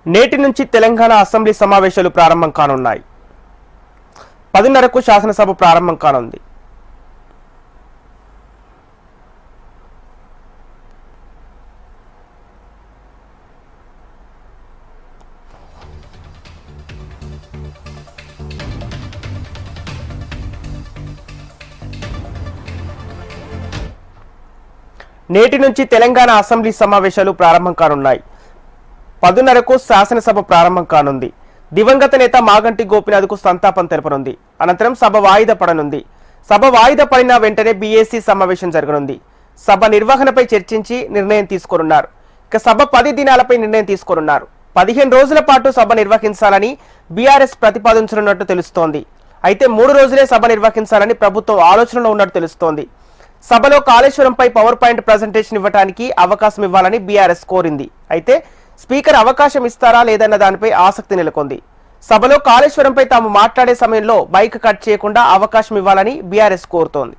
నేటి నుంచి తెలంగాణ అసెంబ్లీ సమావేశాలు ప్రారంభం కానున్నాయి. 10:30కు శాసనసభ ప్రారంభం కానుంది. నేటి నుంచి తెలంగాణ అసెంబ్లీ సమావేశాలు ప్రారంభం కానున్నాయి. 10:30కు శాసనసభ ప్రారంభం కానుంది. దివంగత నేత మాగంటి గోపీనాథ్కు సంతాపం తెలపనుంది. అనంతరం సభ వాయిదా పడనుంది. సభ వాయిదా పడిన వెంటనే బీఏసీ సమావేశం జరగనుంది. సభ నిర్వహణపై చర్చించి నిర్ణయం తీసుకోనున్నారు. ఇక సభ 10 దినాలపై నిర్ణయం తీసుకోనున్నారు. 15 రోజుల పాటు సభ నిర్వహించాలని బీఆర్ఎస్ ప్రతిపాదించనున్నట్టు తెలుస్తోంది. అయితే 3 రోజులే సభ నిర్వహించాలని ప్రభుత్వం ఆలోచనలో ఉన్నట్టు తెలుస్తోంది. సభలో కాళేశ్వరంపై పవర్ పాయింట్ ప్రజెంటేషన్ ఇవ్వడానికి అవకాశం ఇవ్వాలని బీఆర్ఎస్ కోరింది. అయితే స్పీకర్ అవకాశం ఇస్తారా లేదన్న దానిపై ఆసక్తి నెలకొంది. సభలో కాళేశ్వరంపై తాము మాట్లాడే సమయంలో మైక్ కట్ చేయకుండా అవకాశం ఇవ్వాలని బీఆర్ఎస్ కోరుతోంది.